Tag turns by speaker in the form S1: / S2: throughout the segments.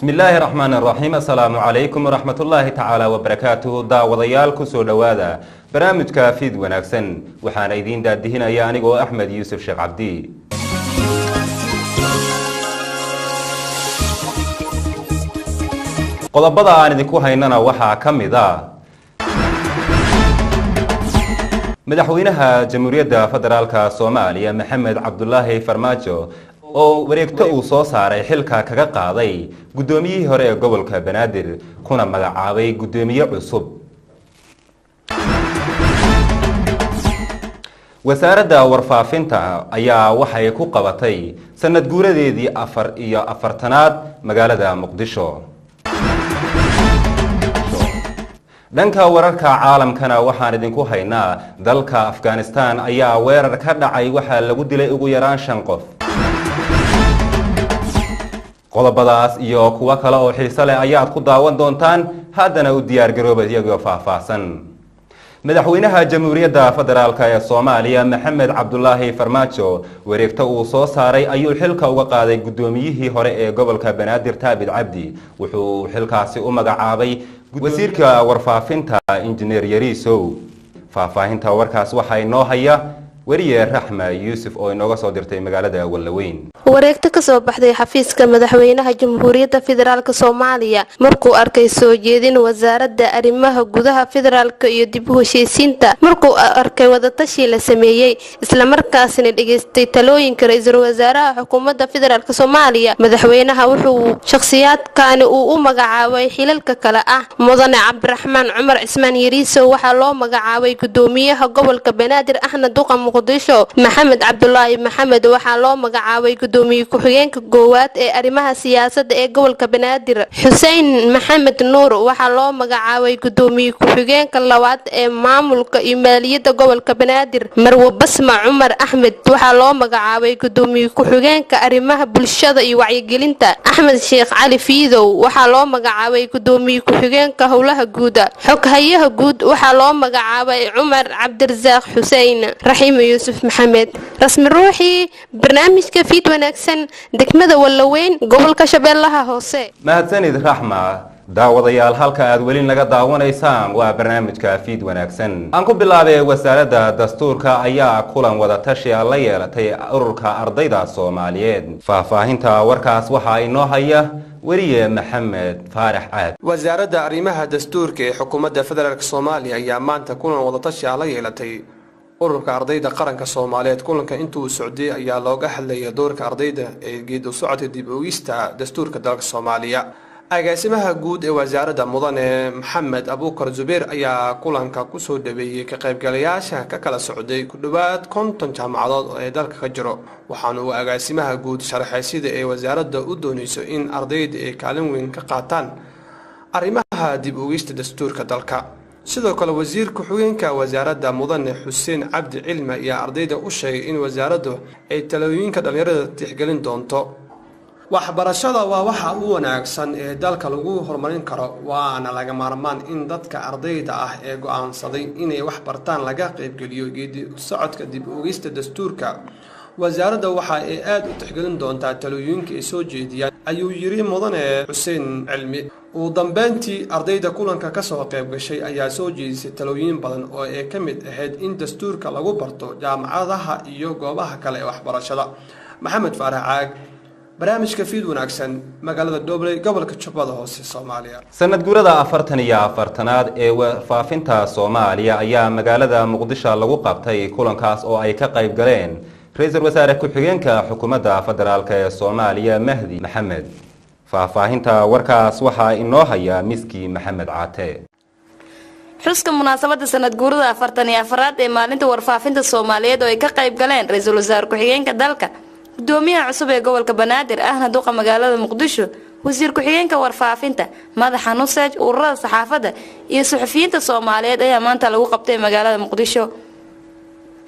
S1: بسم الله الرحمن الرحيم. السلام عليكم ورحمة الله تعالى وبركاته. داوديال كسو دوادا برامج كافيد وناكسن وحان ايدين دادهين اياني احمد يوسف شيخ عبدي. qodobada aan idinku haynana waxa kamida madaxweynaha jamhuuriyadda federaalka Soomaaliya Maxamed Cabdullaahi Farmaajo oo wareegto uu soo saaray xilka kaga qaaday gudoomiyihii hore ee gobolka Banaadir kuna magacaabay gudoomiye cusub. wasaaradda warfaafinta ayaa waxay ku qabatay sanad guuradeedii 44aad magaalada Muqdisho. dhanka wararka caalamkana waxaan idinku haynaa dalka Afghanistan ayaa weerar ka dhacay waxa lagu dilay ugu yaraan 5 qof. qodobadaas iyo kuwa kale oo xiiso leh ayaad ku daawan doontaan haddana u diyaar garooba iyagoo faahfaahsan. madaxweynaha jamhuuriyadda federaalka ee Soomaaliya Maxamed Cabdullaahi Farmaajo wareegto uu soo saaray ayuu xilka uga qaaday gudoomiyihii hore ee gobolka Banaadir Taabid Cabdi wuxuu xilkaasi u magacaabay wasiirka warfaafinta injineer Yariisow. faahfaahinta warkaas waxa inoo haya wariye Raxma Yuusuf oo inooga soo dirtay magaalada Walaweyn.
S2: wareegto ka soo baxday xafiiska madaxweynaha jamhuuriyadda federaalka Soomaaliya markuu arkay soo jeedin wasaaradda arrimaha gudaha federaalka iyo dib u heshiisiinta markuu arkay wadatashi la sameeyay isla markaasina dhageystay talooyinka ra'iisul wasaaraha xukuumadda federaalka Soomaaliya madaxweynaha wuxuu shakhsiyaadkan u magacaabay xilalka kala ah mudane Cabdiraxmaan Cumar Cismaan Yariisow waxa loo magacaabay gudoomiyaha gobolka Banaadir ahna duqa Muqdisho Maxamed Cabdullaahi Maxamed waxa loo magacaabay gudoomiye ku-xigeenka goowaad ee arrimaha siyaasadda ee gobolka Banaadir Xuseen Maxamed Nuur waxa loo magacaabay gudoomiye ku-xigeenka labaad ee maamulka iyo maaliyadda gobolka Banaadir Marwo Basma Cumar Ahmed waxa loo magacaabay gudoomiye ku-xigeenka arrimaha bulshada iyo wacyigelinta Axmed Sheekh Cali Fiidow waxa loo magacaabay gudoomiye ku-xigeenka howlaha guud xoghayaha guud waxa loo magacaabay Cumar Cabdirasaaq Xuseen Raxiim Yuusuf Maxamed rasmi ruuxi barnaamijka fiid wanaagsan degmada Walaweyn gobolka Shabeellaha Hoose.
S1: mahadsanid Raxma. daawadayaal halka aad weli naga daawanaysaan waa barnaamijka fiid wanaagsan. aan ku bilaabay wasaaradda dastuurka ayaa kulan wada tashi la yeelatay ururka ardayda Soomaaliyeed. faahfaahinta warkaas waxa inoo haya wariye Maxamed Faarax Caad.
S3: wasaaradda arrimaha dastuurka ee xukuumadda federaalka Soomaaliya ayaa maanta kulan wada tashi la yeelatay ururka ardayda qaranka Soomaaliyeed. kulanka intuu socday ayaa looga hadlayay doorka ardayda ee geed u socodka dib u eegista dastuurka dalka Soomaaliya. agaasimaha guud ee wasaaradda mudane Maxamed Abuukar Zubeer ayaa kulanka ku soo dhaweeyay ka qaybgalayaasha ka kala socday ku dhawaad 50 jaamacadood ee dalka ka jiro waxaana uu agaasimaha guud sharaxay sida ay wasaaradda u doonayso in ardayda ay kaalin weyn ka qaataan arrimaha dib u eegista dastuurka dalka. sidoo kale wasiirka ku-xigeenka wasaaradda mudane Xuseen Cabdi Cilmi ayaa ardayda u sheegay in wasaaraddu ay talooyinka dhalinyarada tixgelin doonto. waxbarashada waa waxa ugu wanaagsan ee dalka lagu horumarin karo waana laga maarmaan in dadka ardayda ah ee go'aansaday inay wax bartaan laga qaybgeliyo geedi socodka dib u eegista dastuurka. wasaaradda waxa ay aad u tixgelin doontaa talooyinka ay soo jeediyaan ayuu yiri mudane Xuseen Cilmi. ugu dambeyntii ardayda kulanka ka soo qayb gashay ayaa soo jeedisay talooyin badan oo ay ka mid ahayd in dastuurka lagu barto jaamacadaha iyo goobaha kale ee waxbarashada. Maxamed Faarax Caag barnaamijka fiid wanaagsan magaalada Doobley gobolka Jubbada Hoose Soomaaliya.
S1: sanad guurada 44aad ee warfaafinta Soomaaliya ayaa magaalada Muqdisho lagu qabtay kulankaas oo ay ka qayb galeen ra'iisul wasaare ku-xigeenka xukuumadda federaalka ee Soomaaliya Mahdi Maxamed. faahfaahinta warkaas waxa inoo haya Miski Maxamed Caate.
S4: xuska munaasabada sanad guurada 44aad ee maalinta warfaafinta Soomaaliyeed oo ay ka qayb galeen ra'iisul wasaare ku-xigeenka dalka gudoomiyaha cusub ee gobolka Banaadir ahna duqa magaalada Muqdisho wasiir ku-xigeenka warfaafinta madaxa nusaj ururada saxaafadda iyo suxufiyiinta Soomaaliyeed ayaa maanta lagu qabtay magaalada Muqdisho.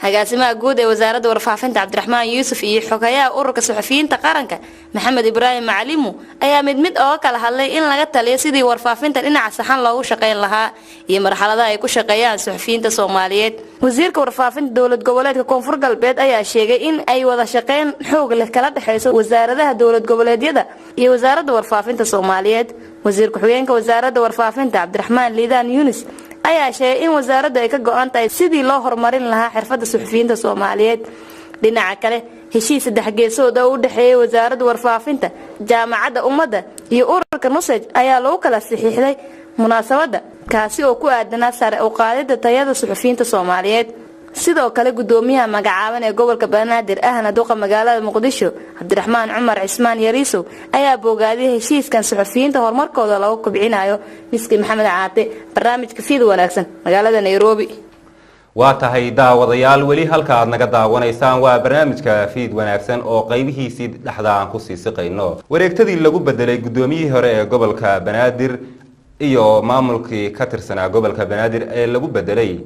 S4: agaasimaha guud ee wasaaradda warfaafinta Cabdiraxmaan Yuusuf iyo xogayaha ururka suxufiyiinta qaranka Maxamed Ibraahim Macalimu ayaa mid oo kala hadlay in laga taliyo sidii warfaafinta dhinaca saxan loogu shaqeyn lahaa iyo marxaladaha ay ku shaqeeyaan suxufiyiinta Soomaaliyeed. Wasiirka warfaafinta dowlad goboleedka Koonfur Galbeed ayaa sheegay in ay wada shaqeyn xoog leh kala dhaxayso wasaaradaha dowlad goboleedyada iyo wasaaradda warfaafinta Soomaaliyeed. Wasiirka xogeenka wasaaradda warfaafinta Cabdiraxmaan Liidaan Yunis ayaa sheegay in wasaaradda ay ka go'an tahay sidii loo horumarin lahaa xirfadda suxufiyiinta Soomaaliyeed. Dhinaca kale, heshiis saddex geesood oo u dhaxeeyay wasaaradda warfaafinta, jaamacadda ummadda iyo ururka Nusaj ayaa lagu kala saxiixday munaasabadda kaasi oo ku aadanaa sare u qaadida tayada suxufiyiinta Soomaaliyeed. sidoo kale gudoomiyaha magacaaban ee gobolka Banaadir ahna duqa magaalada Muqdisho Cabdiraxmaan Cumar Cismaan Yariisow ayaa bogaadiyay heshiiskan suxufiyiinta horumarkooda lagu kobcinayo. Miski Maxamed Caate, barnaamijka Fiid Wanaagsan, magaalada Nairobi.
S1: waa tahay daawadayaal weli halka aad naga daawanaysaan waa barnaamijka Fiid Wanaagsan oo qaybihiisii dhaxda aan ku sii siqayno. Wareegtadii lagu bedelay gudoomiyihii hore ee gobolka Banaadir iyo maamulkii ka tirsanaa gobolka Banaadir ee lagu bedelay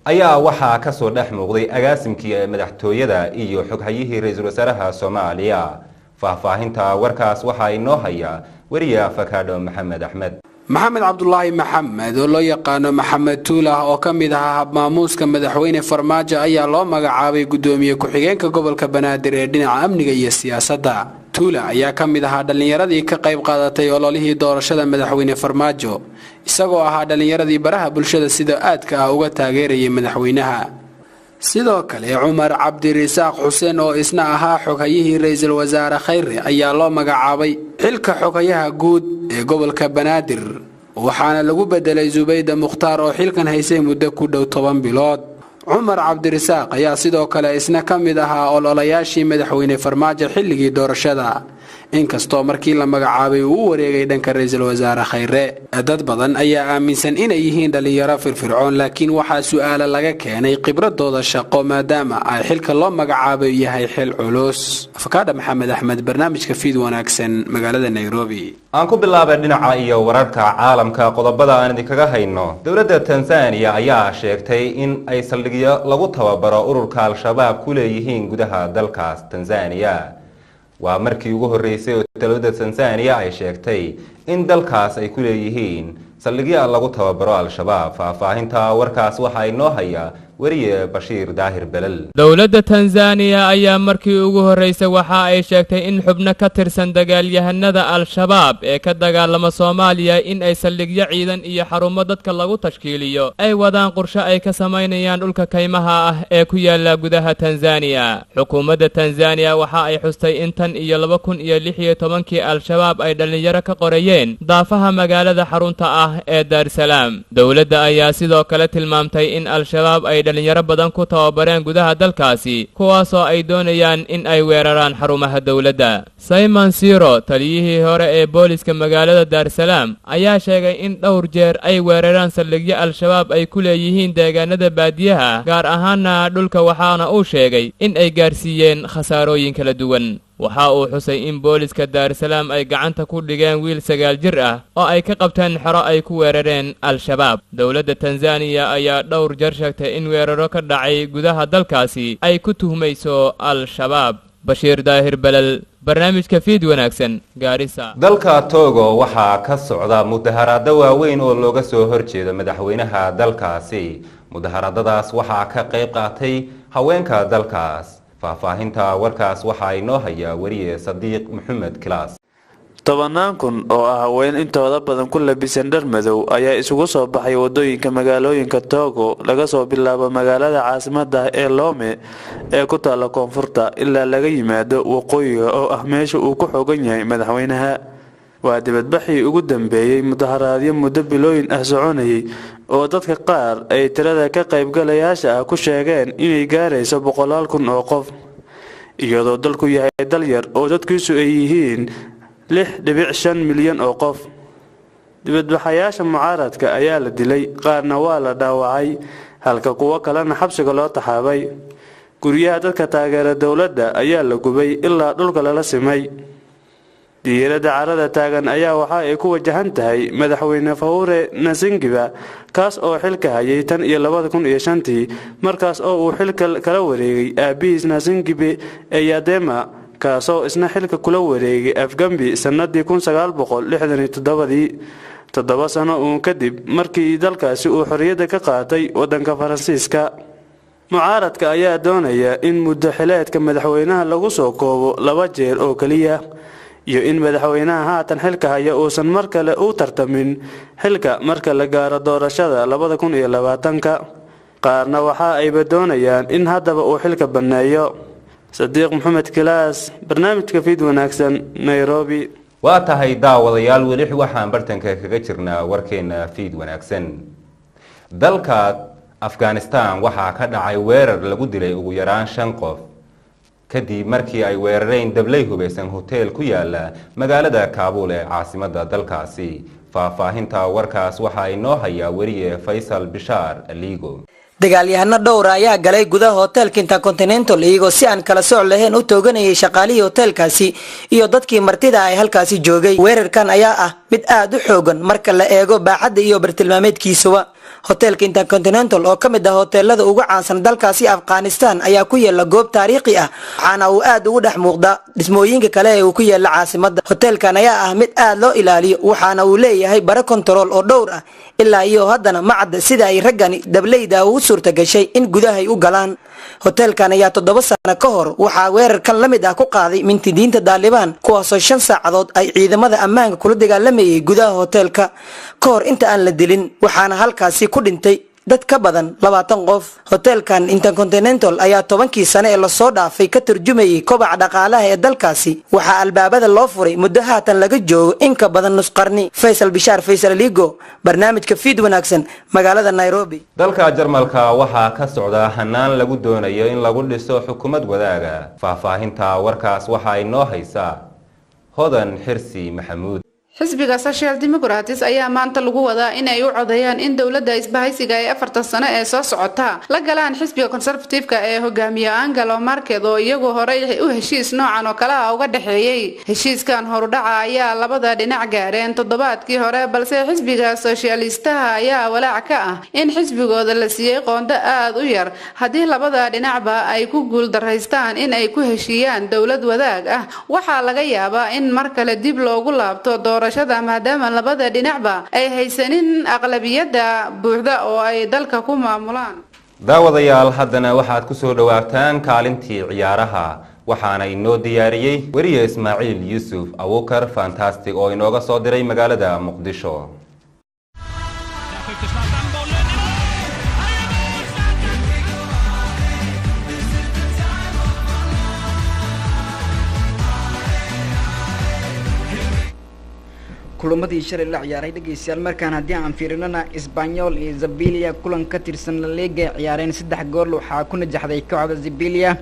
S1: ayaa waxaa ka soo dhex muuqday agaasimkii madaxtooyada iyo xoghayihii ra'iisul wasaaraha Soomaaliya. faahfaahinta warkaas waxa inoo haya wariye Fakado Maxamed Axmed.
S5: maxamed cabdullaahi maxamed oo loo yaqaano maxamed tuula oo ka mid ahaa maamuuska madaxweyne Farmaajo ayaa loo magacaabay gudoomiye ku-xigeenka gobolka Banaadir ee dhinaca amniga iyo siyaasadda. tuula ayaa ka mid ahaa dhalinyaradii ka qayb qaadatay ololihii doorashada madaxweyne Farmaajo isagoo ahaa dhalinyaradii baraha bulshada sida aadka ah uga taageerayay madaxweynaha. sidoo kale Cumar Cabdirisaaq Xuseen oo isna ahaa xoghayihii ra'iisul wasaare Khayre ayaa loo magacaabay xilka xogayaha guud ee gobolka Banaadir waxaana lagu bedelay Zubayda Mukhtaar oo xilkan haysay muddo ku dhow 10 bilood. Cumar Cabdirisaaq ayaa sidoo kale isna ka mid ahaa ololayaashii madaxweyne Farmaajo xilligii doorashada inkastoo markii la magacaabay uu wareegay dhanka ra'iisul wasaare Khayre. dad badan ayaa aaminsan inay yihiin dhalinyaro firfircoon laakiin waxaa su'aalo laga keenay khibradooda shaqo maadaama ay xilka loo magacaabay yahay xil culus. Fakada Maxamed Axmed, barnaamijka Fiid Wanaagsan, magaalada Nairobi.
S1: aan ku bilaabay dhinaca iyo wararka caalamka qodobada aan idinkaga hayno. dowladda Tansaaniya ayaa sheegtay in ay saldhigyo lagu tababaro ururka Al-Shabaab ku leeyihiin gudaha dalkaas Tansaaniya. waa markii ugu horeysay oo dowladda Tansaaniya ay sheegtay in dalkaas ay ku leeyihiin saldhigyo lagu tababaro Al-Shabaab. faahfaahinta warkaas waxa inoo haya wariye Bashiir Daahir Belal.
S6: dowladda Tansaaniya ayaa markii ugu horeysay waxa ay sheegtay in xubno ka tirsan dagaalyahanada Al-Shabaab ee ka dagaalama Soomaaliya in ay saldhigyo ciidan iyo xarumo dadka lagu tashkiiliyo ay wadaan qorshe ay ka sameynayaan dhulka kaymaha ah ee ku yaala gudaha Tansaaniya. xukuumadda Tansaaniya waxa ay xustay in tan iyo 2016 Al-Shabaab ay dhalinyaro ka qorayeen daafaha magaalada xarunta ah ee Dar es Salaam. dowladda ayaa sidoo kale tilmaamtay in Al-Shabaab ay dhalinyaro badan ku tababareen gudaha dalkaasi kuwaasoo ay doonayaan in ay weeraraan xarumaha dowladda. Simon Siro, taliyihii hore ee booliska magaalada Dar es Salaam, ayaa sheegay in dhowr jeer ay weeraraan saldhigyo Al-Shabaab ay ku leeyihiin deegaanada baadiyaha gaar ahaana dhulka waxaana uu sheegay in ay gaarsiiyeen khasaarooyin kala duwan. waxa uu xusay in booliska Dar es Salaam ay gacanta ku dhigeen wiil 9 jir ah oo ay ka qabteen xero ay ku weerareen Al-Shabaab. dowladda Tansaaniya ayaa dhowr jeer sheegtay in weeraro ka dhacay gudaha dalkaasi ay ku tuhmayso Al-Shabaab. Bashiir Daahir Belal, barnaamijka Fiid Wanaagsan, Gaarisa.
S1: dalka Togo waxaa ka socda mudaharaado waaweyn oo looga soo horjeedo madaxweynaha dalkaasi. mudaharadadaas waxaa ka qayb qaatay haweenka dalkaas. faahfaahinta warkaas waxa inoo haya wariye Sadiiq Maxamed Kilaas.
S7: 10 kun oo ah haween intooda badan ku labisan dhar madow ayaa isugu soo baxay wadooyinka magaalooyinka Togo laga soo bilaabo magaalada caasimadda ee Lome ee ku taala koonfurta ilaa laga yimaado waqooyiga oo ah meesha uu ku xogan yahay madaxweynaha. waa dibadbaxii ugu dambeeyay mudaharaadyo muddo bilooyin ah soconayay oo dadka qaar ay tirada ka qaybgalayaasha ah ku sheegeen inay gaarayso 100 kun oo qof iyadoo dalku yahay dal yar oo dadkiisu ay yihiin 6.5 milyan oo qof. dibadbaxayaasha mucaaradka ayaa la dilay, qaarna waa la dhaawacay halka kuwa kalena xabsiga loo taxaabay. guryaha dadka taageera dowladda ayaa la gubay ilaa dhulka lala simay. diiradda carada taagan ayaa waxa ay ku wajahan tahay madaxweyne Faure Nasingiba kaas oo xilka hayay tan iyo 2005 markaas oo uu xilka kala wareegay aabihiis Nasingibe ee Yadema kaasoo isna xilka kula wareegay Afgambi sanadii 1967 toddoba sano uun kadib markii dalkaasi uu xorriyadda ka qaatay waddanka Faransiiska. mucaaradka ayaa doonaya in muddo xileedka madaxweynaha lagu soo koobo 2 jeer oo kaliya iyo in madaxweynaha haatan xilka haya uusan mar kale u tartamin xilka marka la gaaro doorashada 2020 qaarna waxa ay doonayaan in haddaba uu xilka baneeyo. Sadiiq Maxamed Kilaas, barnaamijka Fiid Wanaagsan, Nairobi.
S1: waa tahay daawadayaal weli waxaan bartanka kaga jirnaa warkeena Fiid Wanaagsan. dalka Afghanistan waxaa ka dhacay weerar lagu dilay ugu yaraan 5 qof kadib markii ay weerareen dablay hubeysan hotel ku yaala magaalada Kaabul ee caasimadda dalkaasi. faahfaahinta warkaas waxa ay noo hayaa wariye Faisal Bishaar Aligo.
S8: dagaalyahano dhowr ayaa galay gudaha hotelka Intercontinental iyagoo si aan kala sooc lahayn u tooganayay shaqaalihii hotelkaasi iyo dadkii martida ay halkaasi joogay. weerarkan ayaa ah mid aad u xoogan marka la eego baaxadda iyo bartilmaameedkiisuba. hotelka Intercontinental oo kamid ah hoteelada ugu caansan dalkaasi Afghanistan ayaa ku yaala goob taariikhi ah waxaana uu aad ugu dhex muuqda dhismooyinka kale ee uu ku yaala caasimadda. hotelkan ayaa ah mid aad loo ilaaliyo waxaana uu leeyahay baro control oo dhowr ah ilaa iyo haddana ma cadda sida ay raggani dableyda ugu suurta gashay in gudaha ay u galaan. hotelkan ayaa 7 sano ka hor waxaa weerarkan la mid ah ku qaaday mintidiinta Taliban kuwaasoo 5 saacadood ay ciidamada ammaanka kula dagaalamayay gudaha hotelka ka hor inta aan la dilin waxaana halkaasi ku dhintay dad ka badan 20 qof. hotelkan Intercontinental ayaa 10kii sano ee la soo dhaafay ka turjumayay kobaca dhaqaalaha ee dalkaasi waxaa albaabada loo furay muddo haatan laga joogo in ka badan nus qarni. Faisal Bishaar, Faisal Aligo, barnaamijka Fiid Wanaagsan, magaalada Nairobi.
S1: dalka Jarmalka waxaa ka socda hanaan lagu doonayo in lagu dhiso xukuumad wadaaga. faahfaahinta warkaas waxa ay noo haysaa Hodan Xirsi Maxamuud.
S9: xisbiga Social Democrats ayaa maanta lagu wadaa in ay u codeeyaan in dawladda isbahaysiga ee 4 sano ee soo socota la galaan xisbiga Conservative-ka ee hogaamiya Angela Merkel oo iyagu horey u heshiis noocan oo kale ah uga dhaxeeyay. heshiiskan horudhaca ayaa labada dhinac gaareen toddobaadkii hore balse xisbiga Socialistaha ayaa walaac ka ah in xisbigooda la siiyay qoonda aad u yar haddii labada dhinacba ay ku guul daraystaan in ay ku heshiiyaan dawlad wadaag ah. waxaa laga yaabaa in mar kale dib loogu laabto maadaama labada dhinacba ay haysanin aqlabiyadda buuxda oo ay dalka ku maamulaan.
S1: daawadayaal haddana waxaad ku soo dhawaataan kaalintii ciyaaraha waxaana inoo diyaariyey wariye Ismaaciil Yuusuf Abuukar Fantastic oo inooga soo diray magaalada Muqdisho.
S10: kulamadii shalay la ciyaaray dhageystayaal markaan haddii aan fiirinana Espanyol iyo Sevilla kulan ka tirsan La Liga ciyaareen 3 gool waxaa ku najaxday kooxda Sevilla.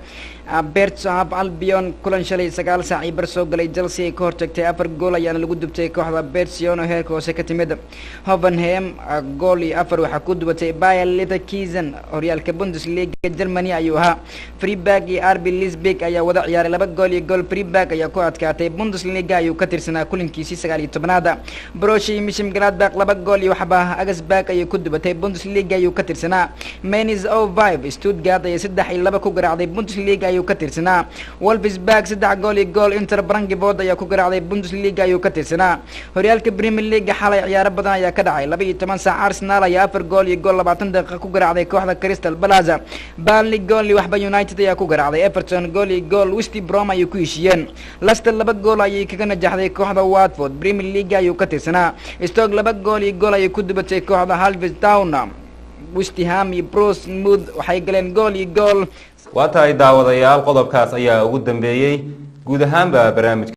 S10: Bergkamp Albion kulan shalay 9 saac ay bar soo galay Chelsea ka hortagtay 4 gool ayaana lagu dubtay kooxda Bergkamp oo heerka hoose ka timid. Hoffenheim gool iyo 4 waxaa ku dubatay Bayer Leverkusen horyaalka Bundesliga Germany ayuu ahaa. Freiburg iyo RB Leipzig ayaa wada ciyaaray 2 gool iyo gool. Freiburg ayaa ku adkaatay Bundesliga ayuu ka tirsanaa kulankiisii 19aad. Borussia Mönchengladbach 2 gool iyo waxba Augsburg ayuu ku dubatay Bundesliga ayuu ka tirsanaa. Mainz 05 Stuttgart ayaa 3-2 ku garaacday Bundesliga ayuu ka tirsanaa. Wolfsburg 3 gool iyo gool. Inter Frankfurt ayaa ku garaacday Bundesliga ayuu ka tirsanaa. horyaalka Premier League xalay ciyaaro badan ayaa ka dhacay 12 saac. Arsenal ayaa 4 gool iyo gool 20 daqiiqo ku garaacday kooxda Crystal Palace. Burnley gool iyo waxba United ayaa ku garaacday Everton gool iyo gool. West Brom ayuu ku heshiiyeen. Leicester 2 gool ayay kaga najaxday kooxda Watford. Premier League ayuu ka tirsanaa. Stoke 2 gool iyo gool ayay ku dubatay kooxda Huddersfield Town. West Ham iyo Bournemouth waxay galeen gool iyo gool.
S1: waa tahay daawadayaal qodobkaas ayaa ugu dambeeyay guud ahaanba barnaamijka